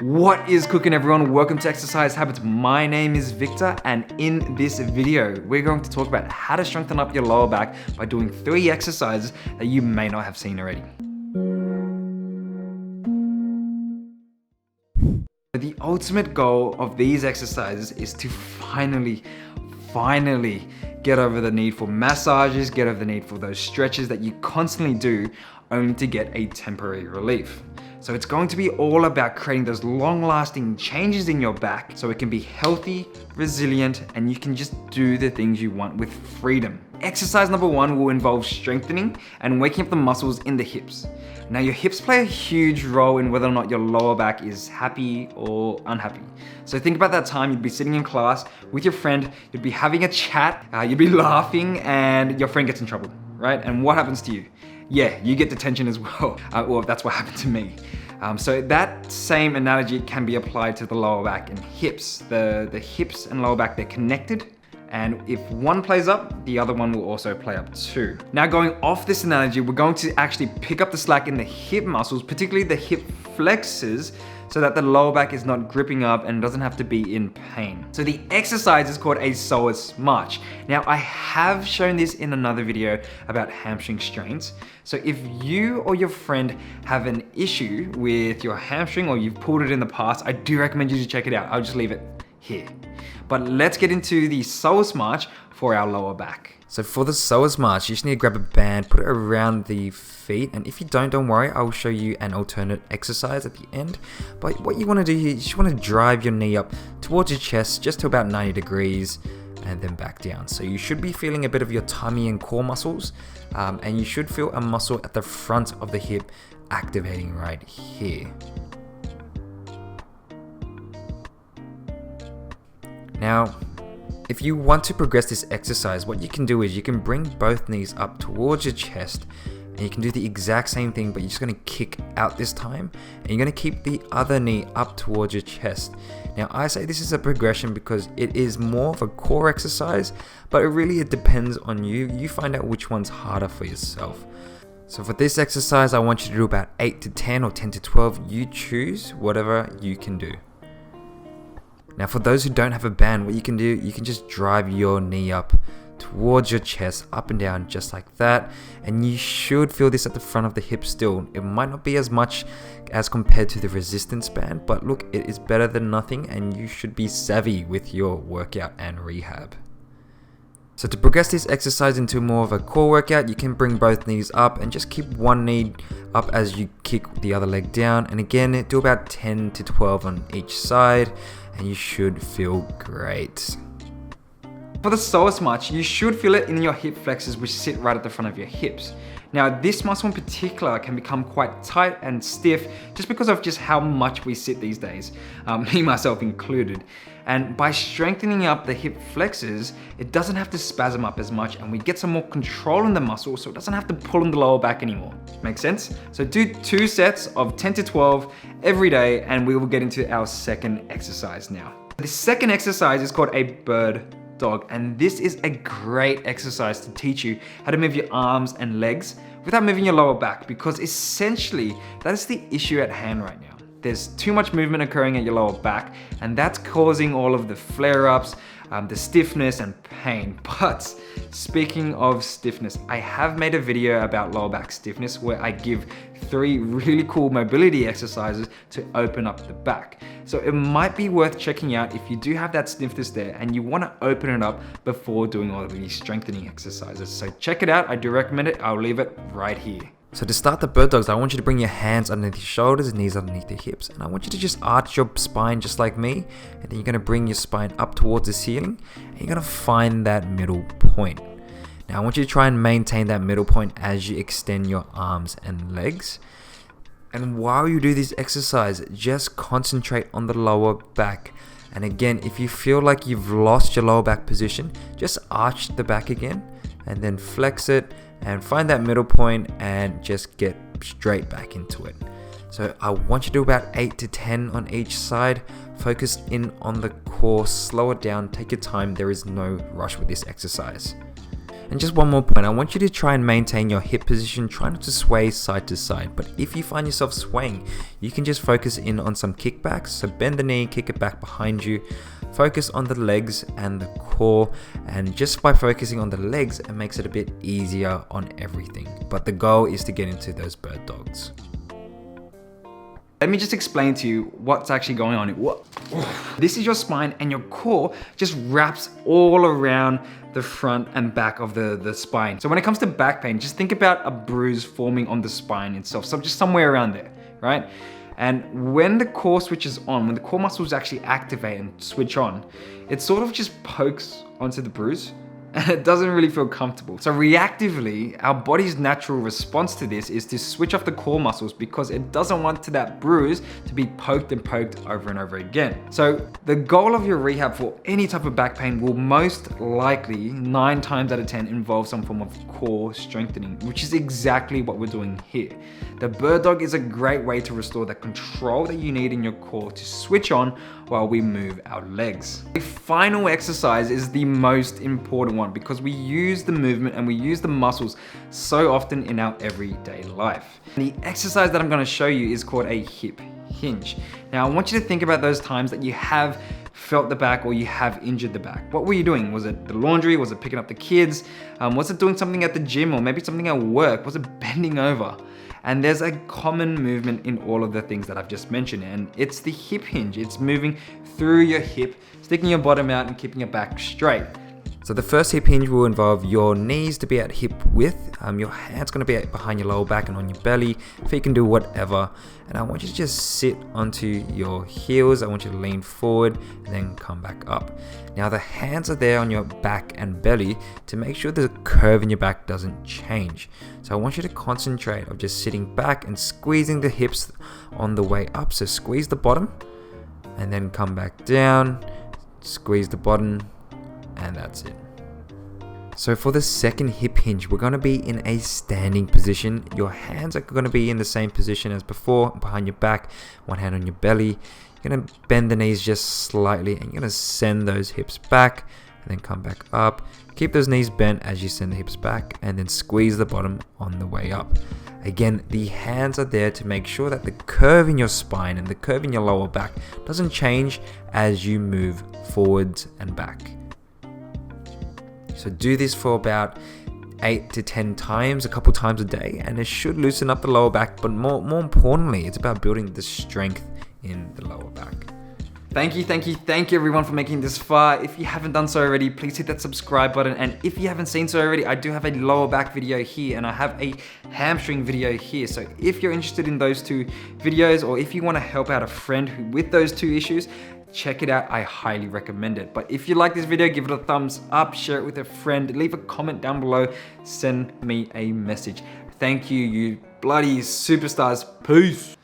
What is cooking, everyone? Welcome to Exercise Habits. My name is Victor, and in this video we're going to talk about how to strengthen up your lower back by doing 3 exercises that you may not have seen already. The ultimate goal of these exercises is to finally get over the need for massages, get over the need for those stretches that you constantly do only to get a temporary relief. So it's going to be all about creating those long-lasting changes in your back so it can be healthy, resilient, and you can just do the things you want with freedom. Exercise number 1 will involve strengthening and waking up the muscles in the hips. Now, your hips play a huge role in whether or not your lower back is happy or unhappy. So think about that time you'd be sitting in class with your friend, you'd be having a chat, you'd be laughing, and your friend gets in trouble, right? And what happens to you? Yeah, you get detention as well. Well, that's what happened to me. So that same analogy can be applied to the lower back and hips. The hips and lower back, they're connected. And if one plays up, the other one will also play up too. Now, going off this analogy, we're going to actually pick up the slack in the hip muscles, particularly the hip flexors, so that the lower back is not gripping up and doesn't have to be in pain. So the exercise is called a psoas march. Now, I have shown this in another video about hamstring strains. So if you or your friend have an issue with your hamstring or you've pulled it in the past, I do recommend you to check it out. I'll just leave it here. But let's get into the psoas march for our lower back. So for the psoas march, you just need to grab a band, put it around the feet, and if you don't worry, I'll show you an alternate exercise at the end. But what you want to do here, you just want to drive your knee up towards your chest just to about 90 degrees and then back down. So you should be feeling a bit of your tummy and core muscles, and you should feel a muscle at the front of the hip activating right here. Now, if you want to progress this exercise, what you can do is you can bring both knees up towards your chest, and you can do the exact same thing, but you're just going to kick out this time, and you're going to keep the other knee up towards your chest. Now, I say this is a progression because it is more of a core exercise, but it depends on you. You find out which one's harder for yourself. So for this exercise, I want you to do about 8 to 10 or 10 to 12. You choose whatever you can do. Now, for those who don't have a band, what you can do, you can just drive your knee up towards your chest, up and down, just like that. And you should feel this at the front of the hip still. It might not be as much as compared to the resistance band, but look, it is better than nothing, and you should be savvy with your workout and rehab. So to progress this exercise into more of a core workout, you can bring both knees up and just keep one knee up as you kick the other leg down. And again, do about 10 to 12 on each side, and you should feel great. For the psoas march, you should feel it in your hip flexors, which sit right at the front of your hips. Now, this muscle in particular can become quite tight and stiff just because of just how much we sit these days, me myself included. And by strengthening up the hip flexors, it doesn't have to spasm up as much, and we get some more control in the muscle, so it doesn't have to pull in the lower back anymore. Make sense? So do 2 sets of 10 to 12 every day, and we will get into our second exercise now. The second exercise is called a bird dog, and this is a great exercise to teach you how to move your arms and legs without moving your lower back, because essentially that is the issue at hand right now. There's too much movement occurring at your lower back, and that's causing all of the flare-ups, the stiffness and pain. But speaking of stiffness, I have made a video about lower back stiffness where I give 3 really cool mobility exercises to open up the back. So it might be worth checking out if you do have that stiffness there and you want to open it up before doing all of these strengthening exercises. So check it out. I do recommend it. I'll leave it right here. So to start the bird dogs, I want you to bring your hands underneath your shoulders, knees underneath your hips, and I want you to just arch your spine just like me, and then you're going to bring your spine up towards the ceiling, and you're going to find that middle point. Now I want you to try and maintain that middle point as you extend your arms and legs. And while you do this exercise, just concentrate on the lower back. And again, if you feel like you've lost your lower back position, just arch the back again, and then flex it, and find that middle point and just get straight back into it. So I want you to do about 8 to 10 on each side. Focus in on the core, slow it down, take your time. There is no rush with this exercise. And just one more point, I want you to try and maintain your hip position, try not to sway side to side. But if you find yourself swaying, you can just focus in on some kickbacks. So bend the knee, kick it back behind you. Focus on the legs and the core, and just by focusing on the legs, it makes it a bit easier on everything. But the goal is to get into those bird dogs. Let me just explain to you what's actually going on. This is your spine, and your core just wraps all around the front and back of the spine. So when it comes to back pain, just think about a bruise forming on the spine itself. So just somewhere around there, right? And when the core switches on, when the core muscles actually activate and switch on, it sort of just pokes onto the bruise, and it doesn't really feel comfortable. So reactively, our body's natural response to this is to switch off the core muscles because it doesn't want that bruise to be poked and poked over and over again. So the goal of your rehab for any type of back pain will most likely 9 times out of 10 involve some form of core strengthening, which is exactly what we're doing here. The bird dog is a great way to restore the control that you need in your core to switch on while we move our legs. The final exercise is the most important one because we use the movement and we use the muscles so often in our everyday life. The exercise that I'm going to show you is called a hip hinge. Now I want you to think about those times that you have felt the back or you have injured the back. What were you doing? Was it the laundry? Was it picking up the kids? Was it doing something at the gym or maybe something at work? Was it bending over? And there's a common movement in all of the things that I've just mentioned, and it's the hip hinge. It's moving through your hip, sticking your bottom out and keeping your back straight. So the first hip hinge will involve your knees to be at hip width, your hands going to be behind your lower back and on your belly, feet can do whatever, and I want you to just sit onto your heels. I want you to lean forward and then come back up. Now the hands are there on your back and belly to make sure the curve in your back doesn't change. So I want you to concentrate on just sitting back and squeezing the hips on the way up. So squeeze the bottom and then come back down, squeeze the bottom, and that's it. So for the second hip hinge, we're going to be in a standing position. Your hands are going to be in the same position as before, behind your back, one hand on your belly. You're going to bend the knees just slightly and you're going to send those hips back and then come back up. Keep those knees bent as you send the hips back and then squeeze the bottom on the way up. Again, the hands are there to make sure that the curve in your spine and the curve in your lower back doesn't change as you move forwards and back. So do this for about 8 to 10 times, a couple times a day, and it should loosen up the lower back, but more importantly, it's about building the strength in the lower back. Thank you everyone for making this far. If you haven't done so already, please hit that subscribe button. And if you haven't seen so already, I do have a lower back video here and I have a hamstring video here. So if you're interested in those 2 videos, or if you want to help out a friend with those 2 issues, check it out. I highly recommend it. But if you like this video, give it a thumbs up, share it with a friend, leave a comment down below, send me a message. Thank you, you bloody superstars. Peace.